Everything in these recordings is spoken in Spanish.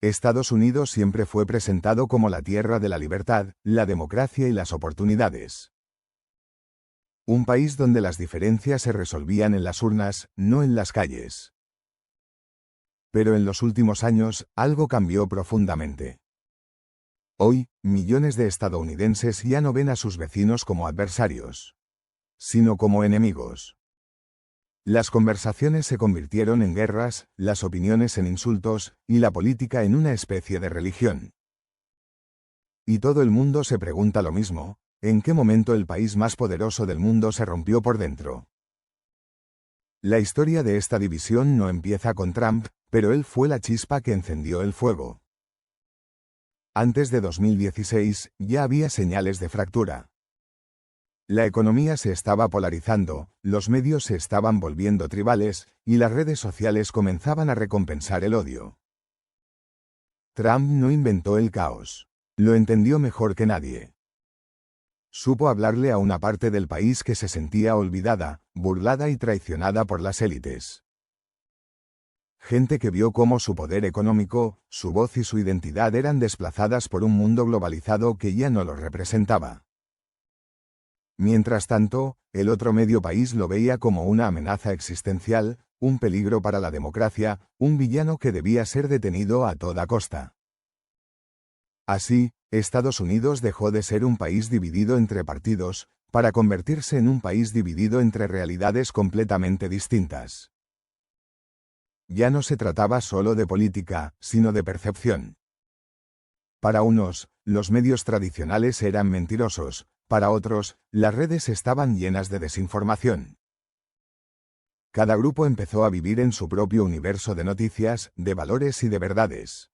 Estados Unidos siempre fue presentado como la tierra de la libertad, la democracia y las oportunidades. Un país donde las diferencias se resolvían en las urnas, no en las calles. Pero en los últimos años, algo cambió profundamente. Hoy, millones de estadounidenses ya no ven a sus vecinos como adversarios, sino como enemigos. Las conversaciones se convirtieron en guerras, las opiniones en insultos, y la política en una especie de religión. Y todo el mundo se pregunta lo mismo: ¿en qué momento el país más poderoso del mundo se rompió por dentro? La historia de esta división no empieza con Trump, pero él fue la chispa que encendió el fuego. Antes de 2016, ya había señales de fractura. La economía se estaba polarizando, los medios se estaban volviendo tribales, y las redes sociales comenzaban a recompensar el odio. Trump no inventó el caos. Lo entendió mejor que nadie. Supo hablarle a una parte del país que se sentía olvidada, burlada y traicionada por las élites. Gente que vio cómo su poder económico, su voz y su identidad eran desplazadas por un mundo globalizado que ya no los representaba. Mientras tanto, el otro medio país lo veía como una amenaza existencial, un peligro para la democracia, un villano que debía ser detenido a toda costa. Así, Estados Unidos dejó de ser un país dividido entre partidos, para convertirse en un país dividido entre realidades completamente distintas. Ya no se trataba solo de política, sino de percepción. Para unos, los medios tradicionales eran mentirosos; para otros, las redes estaban llenas de desinformación. Cada grupo empezó a vivir en su propio universo de noticias, de valores y de verdades.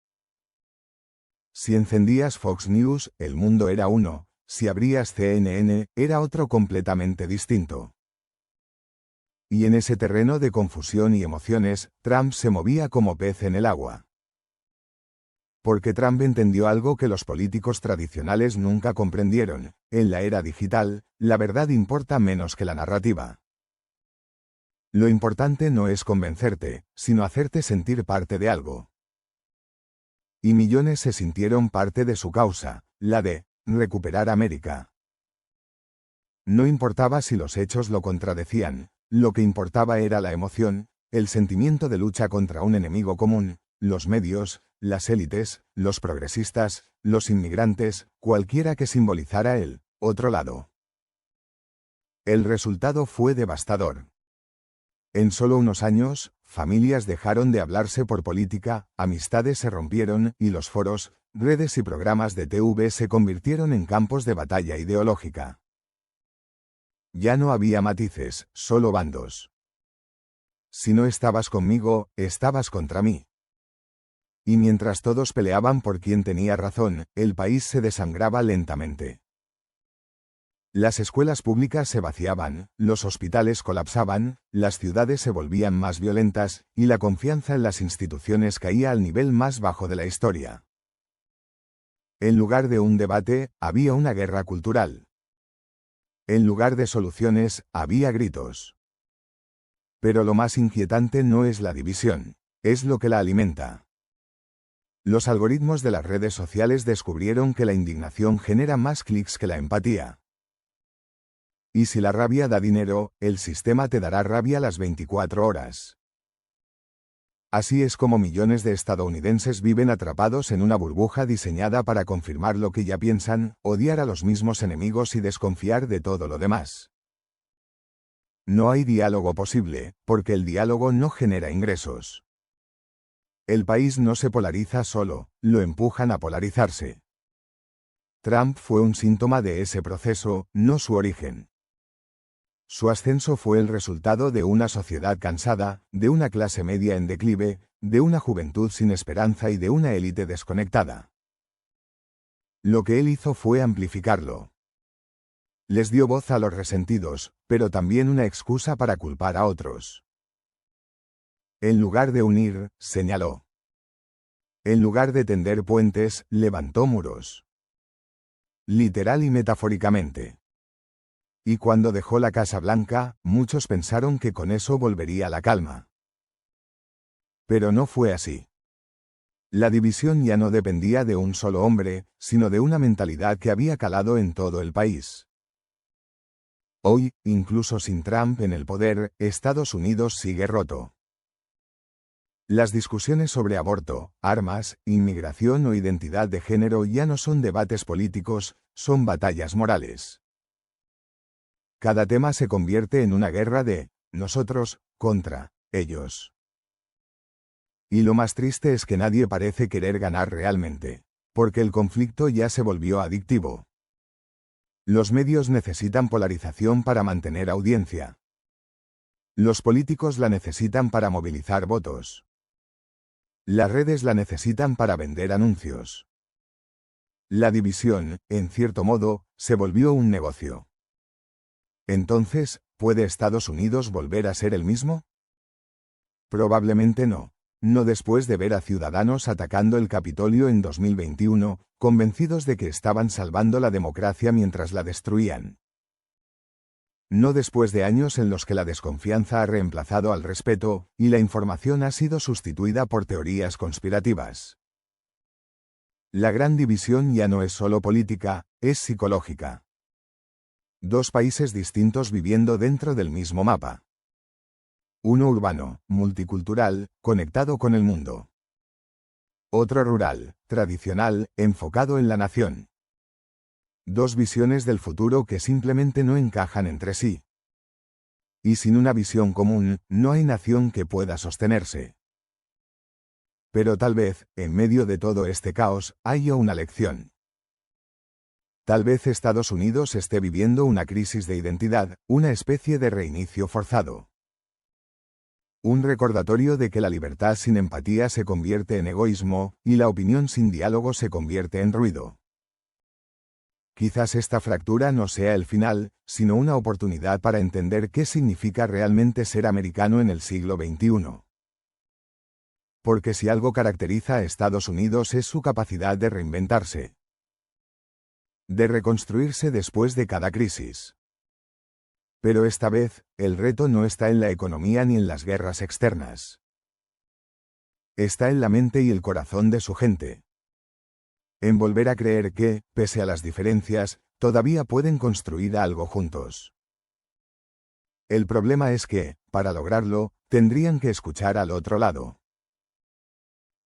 Si encendías Fox News, el mundo era uno; si abrías CNN, era otro completamente distinto. Y en ese terreno de confusión y emociones, Trump se movía como pez en el agua. Porque Trump entendió algo que los políticos tradicionales nunca comprendieron: en la era digital, la verdad importa menos que la narrativa. Lo importante no es convencerte, sino hacerte sentir parte de algo. Y millones se sintieron parte de su causa, la de recuperar América. No importaba si los hechos lo contradecían, lo que importaba era la emoción, el sentimiento de lucha contra un enemigo común: los medios, las élites, los progresistas, los inmigrantes, cualquiera que simbolizara el otro lado. El resultado fue devastador. En solo unos años, familias dejaron de hablarse por política, amistades se rompieron, y los foros, redes y programas de TV se convirtieron en campos de batalla ideológica. Ya no había matices, solo bandos. Si no estabas conmigo, estabas contra mí. Y mientras todos peleaban por quién tenía razón, el país se desangraba lentamente. Las escuelas públicas se vaciaban, los hospitales colapsaban, las ciudades se volvían más violentas, y la confianza en las instituciones caía al nivel más bajo de la historia. En lugar de un debate, había una guerra cultural. En lugar de soluciones, había gritos. Pero lo más inquietante no es la división, es lo que la alimenta. Los algoritmos de las redes sociales descubrieron que la indignación genera más clics que la empatía. Y si la rabia da dinero, el sistema te dará rabia las 24 horas. Así es como millones de estadounidenses viven atrapados en una burbuja diseñada para confirmar lo que ya piensan, odiar a los mismos enemigos y desconfiar de todo lo demás. No hay diálogo posible, porque el diálogo no genera ingresos. El país no se polariza solo, lo empujan a polarizarse. Trump fue un síntoma de ese proceso, no su origen. Su ascenso fue el resultado de una sociedad cansada, de una clase media en declive, de una juventud sin esperanza y de una élite desconectada. Lo que él hizo fue amplificarlo. Les dio voz a los resentidos, pero también una excusa para culpar a otros. En lugar de unir, señaló. En lugar de tender puentes, levantó muros. Literal y metafóricamente. Y cuando dejó la Casa Blanca, muchos pensaron que con eso volvería la calma. Pero no fue así. La división ya no dependía de un solo hombre, sino de una mentalidad que había calado en todo el país. Hoy, incluso sin Trump en el poder, Estados Unidos sigue roto. Las discusiones sobre aborto, armas, inmigración o identidad de género ya no son debates políticos, son batallas morales. Cada tema se convierte en una guerra de nosotros contra ellos. Y lo más triste es que nadie parece querer ganar realmente, porque el conflicto ya se volvió adictivo. Los medios necesitan polarización para mantener audiencia. Los políticos la necesitan para movilizar votos. Las redes la necesitan para vender anuncios. La división, en cierto modo, se volvió un negocio. Entonces, ¿puede Estados Unidos volver a ser el mismo? Probablemente no. No después de ver a ciudadanos atacando el Capitolio en 2021, convencidos de que estaban salvando la democracia mientras la destruían. No después de años en los que la desconfianza ha reemplazado al respeto, y la información ha sido sustituida por teorías conspirativas. La gran división ya no es solo política, es psicológica. Dos países distintos viviendo dentro del mismo mapa. Uno urbano, multicultural, conectado con el mundo. Otro rural, tradicional, enfocado en la nación. Dos visiones del futuro que simplemente no encajan entre sí. Y sin una visión común, no hay nación que pueda sostenerse. Pero tal vez, en medio de todo este caos, haya una lección. Tal vez Estados Unidos esté viviendo una crisis de identidad, una especie de reinicio forzado. Un recordatorio de que la libertad sin empatía se convierte en egoísmo, y la opinión sin diálogo se convierte en ruido. Quizás esta fractura no sea el final, sino una oportunidad para entender qué significa realmente ser americano en el siglo XXI. Porque si algo caracteriza a Estados Unidos es su capacidad de reinventarse. De reconstruirse después de cada crisis. Pero esta vez, el reto no está en la economía ni en las guerras externas. Está en la mente y el corazón de su gente. En volver a creer que, pese a las diferencias, todavía pueden construir algo juntos. El problema es que, para lograrlo, tendrían que escuchar al otro lado.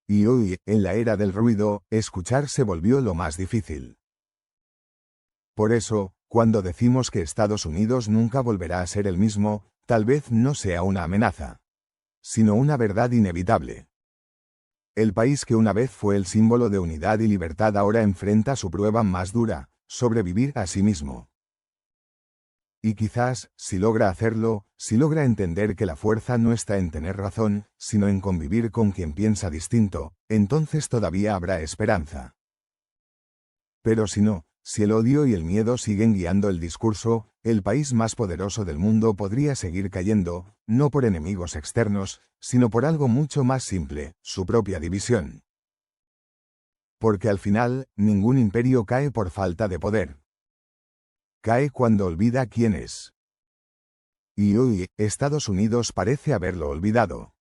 Y hoy, en la era del ruido, escuchar se volvió lo más difícil. Por eso, cuando decimos que Estados Unidos nunca volverá a ser el mismo, tal vez no sea una amenaza, sino una verdad inevitable. El país que una vez fue el símbolo de unidad y libertad ahora enfrenta su prueba más dura, sobrevivir a sí mismo. Y quizás, si logra hacerlo, si logra entender que la fuerza no está en tener razón, sino en convivir con quien piensa distinto, entonces todavía habrá esperanza. Pero si no, si el odio y el miedo siguen guiando el discurso, el país más poderoso del mundo podría seguir cayendo, no por enemigos externos, sino por algo mucho más simple, su propia división. Porque al final, ningún imperio cae por falta de poder. Cae cuando olvida quién es. Y hoy, Estados Unidos parece haberlo olvidado.